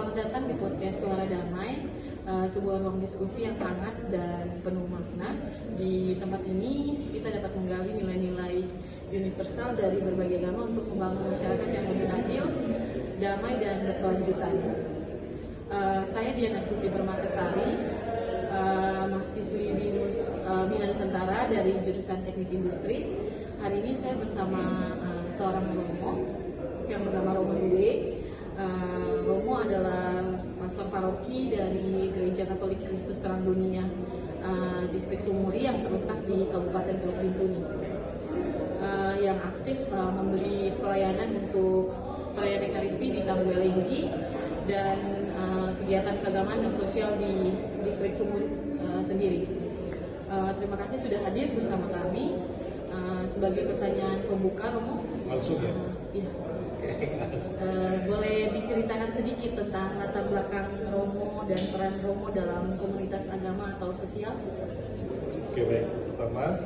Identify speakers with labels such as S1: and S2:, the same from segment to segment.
S1: Selamat datang di podcast Suara Damai, sebuah ruang diskusi yang hangat dan penuh makna. Di tempat ini kita dapat menggali nilai-nilai universal dari berbagai agama untuk membangun masyarakat yang lebih adil, damai, dan berkelanjutan. Saya Diana Stuti Permatasari, mahasiswi Bina Nusantara dari jurusan Teknik Industri. Hari ini saya bersama seorang Romo yang bernama Romo Dede. Romo adalah pastor paroki dari Gereja Katolik Kristus Terang Dunia Distrik Sumuri yang terletak di Kabupaten Teluk Bintuni, yang aktif memberi pelayanan untuk perayaan Ekaristi di Tangguh Lenji dan kegiatan keagamaan dan sosial di Distrik Sumuri sendiri. Terima kasih sudah hadir bersama kami. Sebagai pertanyaan pembuka, Romo,
S2: langsung ya?
S1: Iya. Boleh diceritakan sedikit tentang latar belakang Romo dan peran Romo dalam komunitas agama atau sosial?
S2: Oke, baik. Pertama,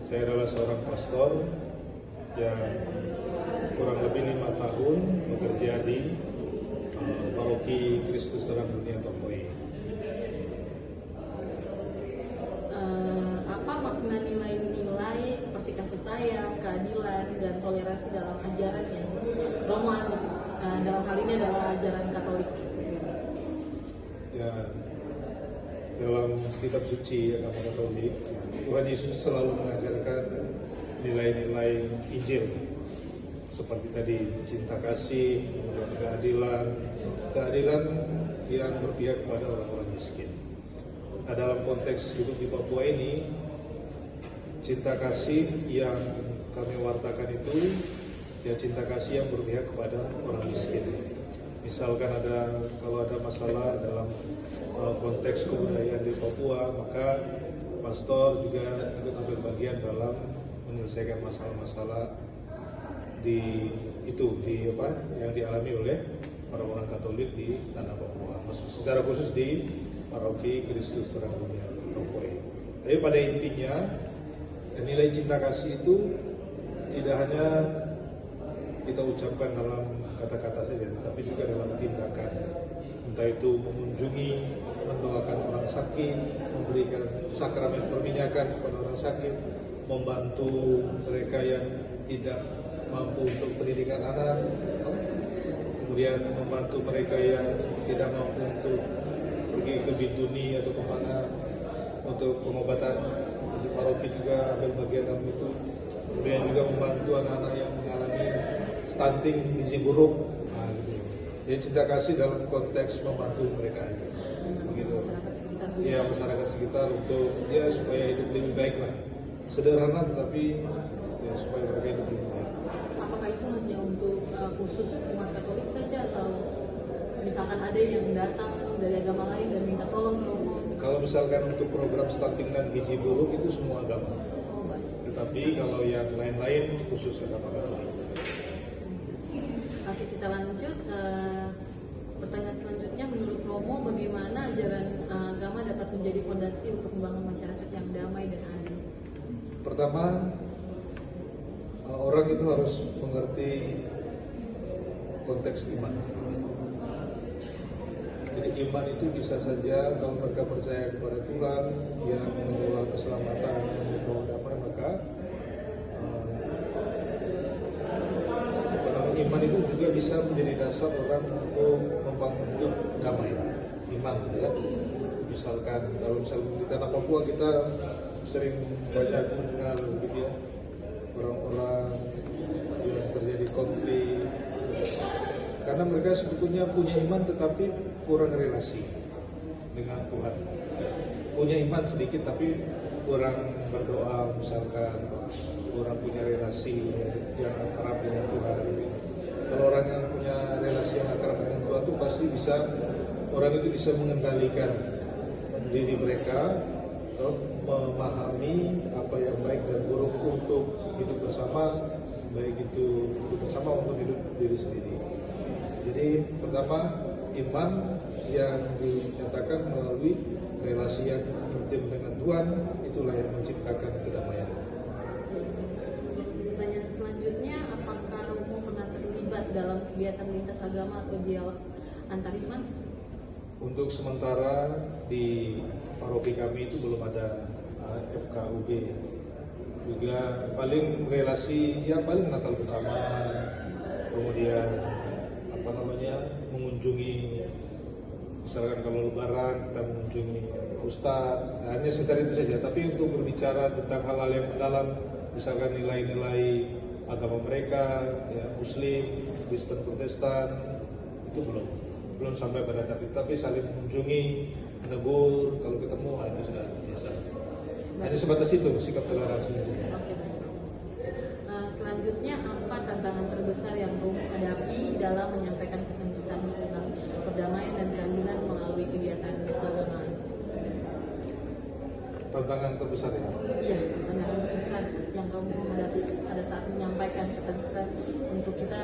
S2: saya adalah seorang pastor yang kurang lebih 5 tahun bekerja di Paroki Kristus Terang Dunia Papua.
S1: Apa makna nilai-nilai seperti kasih sayang, keadilan, dan toleransi dalam ajaran yang Romo dalam hal ini adalah ajaran Katolik?
S2: Ya, dalam kitab suci agama Katolik, Tuhan Yesus selalu mengajarkan nilai-nilai Injil seperti tadi cinta kasih, keadilan yang berpihak kepada orang-orang miskin. Nah, dalam konteks hidup di Papua ini, cinta kasih yang kami wartakan itu ya cinta kasih yang berpihak kepada orang miskin. Misalkan kalau ada masalah dalam konteks kebudayaan di Papua, maka pastor juga ikut ambil bagian dalam menyelesaikan masalah-masalah yang dialami oleh orang-orang Katolik di tanah Papua, secara khusus di Paroki Kristus Terang Dunia Papua. Tapi pada intinya nilai cinta kasih itu tidak hanya kita ucapkan dalam kata-kata saja, tapi juga dalam tindakan. Entah itu mengunjungi, mendoakan orang sakit, memberikan sakramen perminyakan kepada orang sakit, membantu mereka yang tidak mampu untuk pendidikan anak, kemudian membantu mereka yang tidak mampu untuk pergi ke Bintuni atau kemana untuk pengobatan. Di paroki juga ambil bagian dalam itu. Kemudian juga membantu anak-anak yang mengalami stunting, gizi buruk. Nah, gitu. Jadi cinta kasih dalam konteks membantu mereka itu. Begitu. Ya, masyarakat sekitar untuk supaya hidup lebih baik lah. Sederhana tetapi ya supaya mereka hidup lebih baik.
S1: Apakah itu hanya untuk khusus umat Katolik saja atau misalkan ada yang datang dari agama lain dan minta tolong Romo?
S2: Kalau misalkan untuk program stunting dan gizi buruk itu semua agama. Tetapi kalau yang lain-lain khusus agama Katolik.
S1: Oke, kita lanjut. Pertanyaan selanjutnya, menurut Romo, bagaimana ajaran agama dapat menjadi fondasi untuk membangun masyarakat yang damai dan adil?
S2: Pertama, orang itu harus mengerti konteks iman. Jadi iman itu bisa saja kalau mereka percaya kepada Tuhan yang membawa keselamatan, membawa damai, maka iman itu juga bisa menjadi dasar orang untuk membangun hidup damai. Iman, ya. Misalkan kalau di tanah Papua kita sering banyak mendengar gitu ya, orang-orang yang terjadi konflik karena mereka sebetulnya punya iman tetapi kurang relasi dengan Tuhan. Punya iman sedikit tapi kurang berdoa, misalkan kurang punya relasi yang akrab dengan Tuhan. Kalau orang yang punya relasi yang akrab dengan Tuhan itu pasti orang itu bisa mengendalikan diri mereka, memahami apa yang baik dan buruk untuk hidup bersama, baik itu hidup bersama untuk hidup diri sendiri. Jadi pertama, iman yang dinyatakan melalui relasi yang intim dengan Tuhan, itulah yang menciptakan kedamaian.
S1: Pertanyaan selanjutnya, apakah Romo pernah terlibat dalam kegiatan lintas agama atau dialog antar iman?
S2: Untuk sementara di paroki kami itu belum ada FKUG. Juga paling relasi ya paling Natal bersama, kemudian mengunjungi, misalkan kalau Lebaran kita mengunjungi Ustadz, hanya sekedar itu saja. Tapi untuk berbicara tentang hal-hal yang mendalam, misalkan nilai-nilai agama mereka, ya Muslim, Kristen, Protestan, itu belum sampai pada tapi saling mengunjungi, menegur, kalau ketemu itu sudah biasa. Hanya sebatas itu sikap toleransi.
S1: Oke, baik. Selanjutnya apa tantangan terbesar yang Romo hadapi dalam menyampaikan pesan-pesan tentang perdamaian dan keadilan melalui kegiatan keagamaan?
S2: Tantangan terbesar ya?
S1: Iya, tantangan terbesar yang Romo hadapi pada saat menyampaikan pesan-pesan untuk kita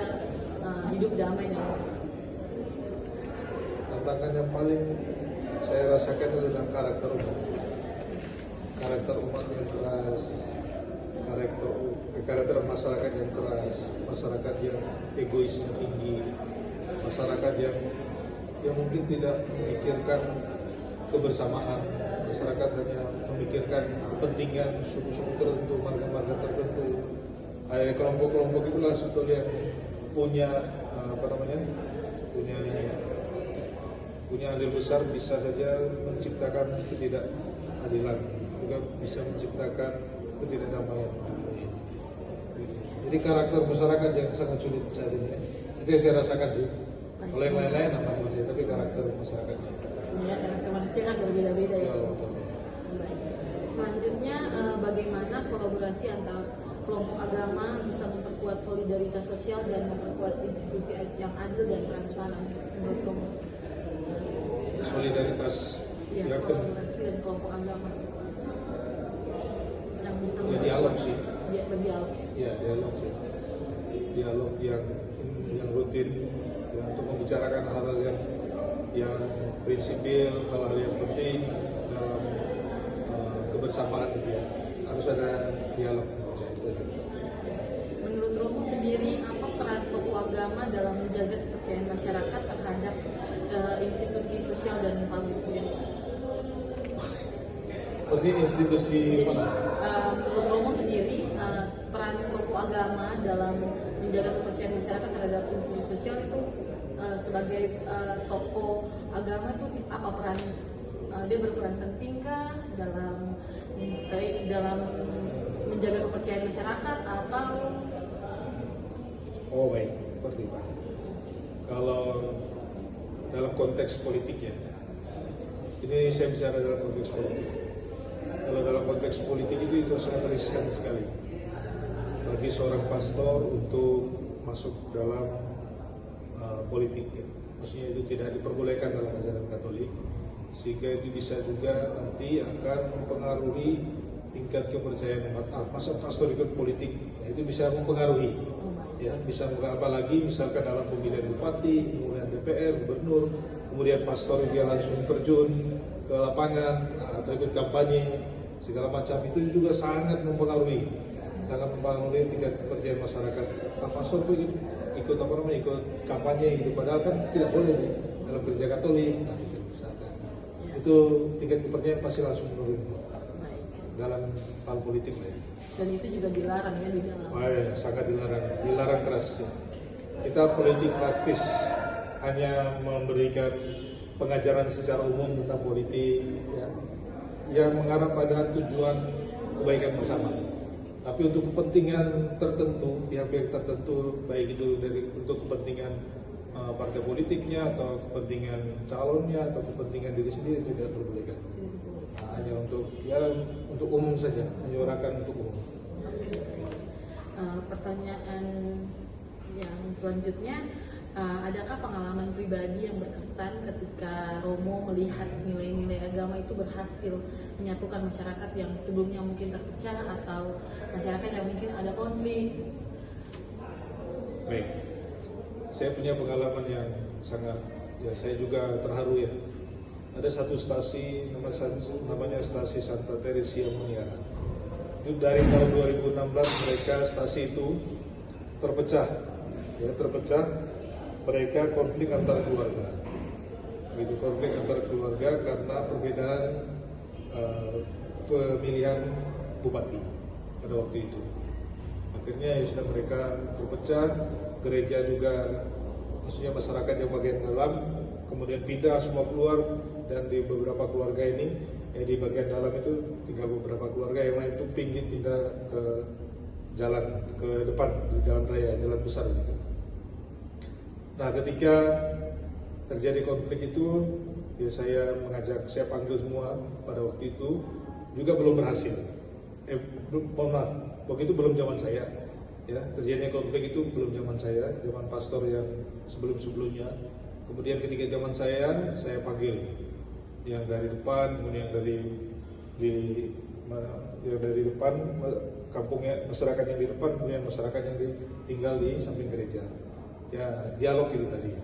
S1: hidup damai dan
S2: tantangan yang paling saya rasakan adalah karakter umat yang keras, karakter masyarakat yang keras, masyarakat yang egoisnya tinggi, masyarakat yang mungkin tidak memikirkan kebersamaan, masyarakat hanya memikirkan kepentingan suku-suku tertentu, marga-marga tertentu. Kelompok-kelompok itulah sebetulnya punya punya andil besar, bisa saja menciptakan ketidakadilan, juga bisa menciptakan ketidakdamaian. Jadi karakter masyarakat yang sangat sulit saat ini. Itu yang saya rasakan sih. Kalau yang lain-lain apa masih, tapi karakter masyarakatnya.
S1: Ya, karakter manusia kan berbeda-beda ya.
S2: Betul.
S1: Baik. Selanjutnya bagaimana kolaborasi antar kelompok agama bisa memperkuat solidaritas sosial dan memperkuat institusi yang adil dan transparan menurut Romo?
S2: Solidaritas
S1: Ya, kolaborasi dan kelompok agama yang bisa
S2: dialog sih.
S1: Berdialog.
S2: Ya, dialog sih. Dialog yang rutin ya, untuk membicarakan hal-hal yang prinsipil, hal-hal yang penting dalam kebersamaan gitu ya. Harus ada dialog.
S1: Menurut Romo sendiri, apa peran tokoh agama dalam menjaga kepercayaan masyarakat terhadap institusi sosial dan publik sendiri?
S2: Pasti institusi mana?
S1: Menurut Romo sendiri, peran tokoh agama dalam menjaga kepercayaan masyarakat terhadap institusi sosial itu sebagai tokoh agama itu apa peran? Dia berperan pentingkah dalam menjaga kepercayaan masyarakat atau?
S2: Oh baik, seperti itu. Kalau dalam konteks politik ya, ini saya bicara dalam konteks politik. Kalau dalam konteks politik itu sangat riskan sekali bagi seorang pastor untuk masuk dalam politik ya. Maksudnya itu tidak diperbolehkan dalam ajaran Katolik, sehingga itu bisa juga nanti akan mempengaruhi tingkat kepercayaan umat. Masa pastor ikut politik, ya, itu bisa mempengaruhi. Ya, bisa apalagi misalkan dalam pemilihan bupati, kemudian DPR, gubernur, kemudian pastor dia langsung terjun ke lapangan atau ikut kampanye segala macam, itu juga sangat mempengaruhi tingkat kepercayaan masyarakat. Pastor itu ikut kampanye gitu, padahal kan tidak boleh dalam gereja Katolik. Itu tingkat kepercayaan pasti langsung menurun dalam hal politik lah.
S1: Dan itu juga dilarang ya di dalam.
S2: Sangat dilarang keras. Ya. Kita politik praktis hanya memberikan pengajaran secara umum tentang politik, ya, yang mengarah pada tujuan kebaikan bersama. Tapi untuk kepentingan tertentu, pihak-pihak tertentu, baik itu untuk kepentingan partai politiknya atau kepentingan calonnya atau kepentingan diri sendiri, tidak diperbolehkan. Hanya untuk umum saja, menyuarakan untuk umum.
S1: Pertanyaan yang selanjutnya, adakah pengalaman pribadi yang berkesan ketika Romo melihat nilai-nilai agama itu berhasil menyatukan masyarakat yang sebelumnya mungkin terpecah atau masyarakat yang mungkin ada konflik?
S2: Baik, saya punya pengalaman yang sangat, ya saya juga terharu ya. Ada satu stasi namanya stasi Santa Teresia Muniara. Itu dari tahun 2016 stasi itu terpecah ya terpecah, mereka konflik antar keluarga. Itu konflik antar keluarga karena perbedaan pemilihan bupati pada waktu itu. Akhirnya ya sudah mereka terpecah, gereja juga, maksudnya masyarakat yang bagian dalam, kemudian pindah semua keluar, dan di beberapa keluarga ini, di bagian dalam itu tinggal beberapa keluarga, yang lain itu pindah ke jalan, ke depan, di jalan raya, jalan besar gitu. Nah, ketika terjadi konflik itu, ya saya panggil semua pada waktu itu, juga belum berhasil. Waktu itu belum zaman saya, ya terjadinya konflik itu belum zaman saya, zaman pastor yang sebelum-sebelumnya. Kemudian ketika zaman saya panggil yang dari depan, kemudian dari depan kampungnya, masyarakat yang di depan, kemudian masyarakat yang tinggal di samping gereja. Ya dialog itu tadi,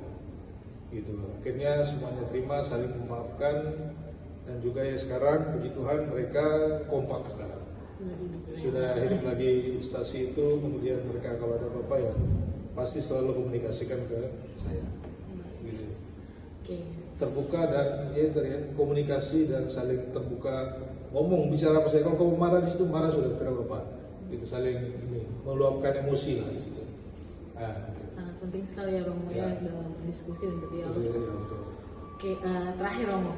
S2: gitu. Akhirnya semuanya terima, saling memaafkan, dan juga ya sekarang puji Tuhan mereka kompak sekarang. Sudah hidup lagi stasi itu, kemudian mereka kalau ada apa-apa ya pasti selalu komunikasikan ke saya. Gitu. Terbuka dan komunikasi dan saling terbuka, ngomong, bicara apa saya. Kalau kamu marah di situ, marah sudah tidak apa-apa. Gitu, saling meluapkan emosi lah di situ.
S1: Sangat penting sekali ya Romo ya dalam diskusi dan berdialog.
S2: Oke,
S1: terakhir Romo,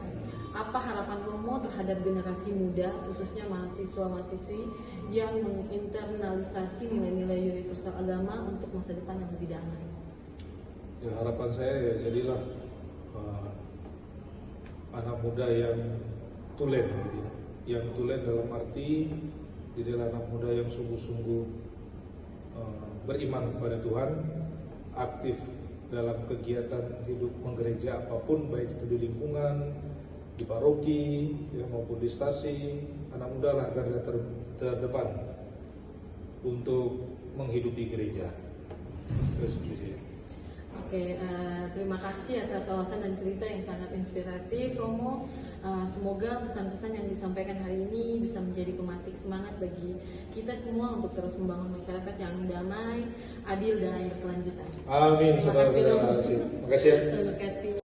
S1: apa harapan Romo terhadap generasi muda, khususnya mahasiswa-mahasiswi yang menginternalisasi nilai-nilai universal agama untuk masa depan yang lebih damai?
S2: Ya, harapan saya ya jadilah anak muda yang tulen, gitu ya. Yang tulen dalam arti jadilah anak muda yang sungguh-sungguh beriman kepada Tuhan, aktif dalam kegiatan hidup menggereja apapun, baik itu di lingkungan, di paroki, maupun di stasi. Anak muda lah garda terdepan untuk menghidupi gereja.
S1: Oke, terima kasih atas wawasan dan cerita yang sangat inspiratif Romo. Semoga pesan-pesan yang disampaikan hari ini bisa menjadi pemantik semangat bagi kita semua untuk terus membangun masyarakat yang damai, adil, dan berkelanjutan.
S2: Amin.
S1: Terima kasih Romo.
S2: Terima kasih ya.
S1: Terima kasih.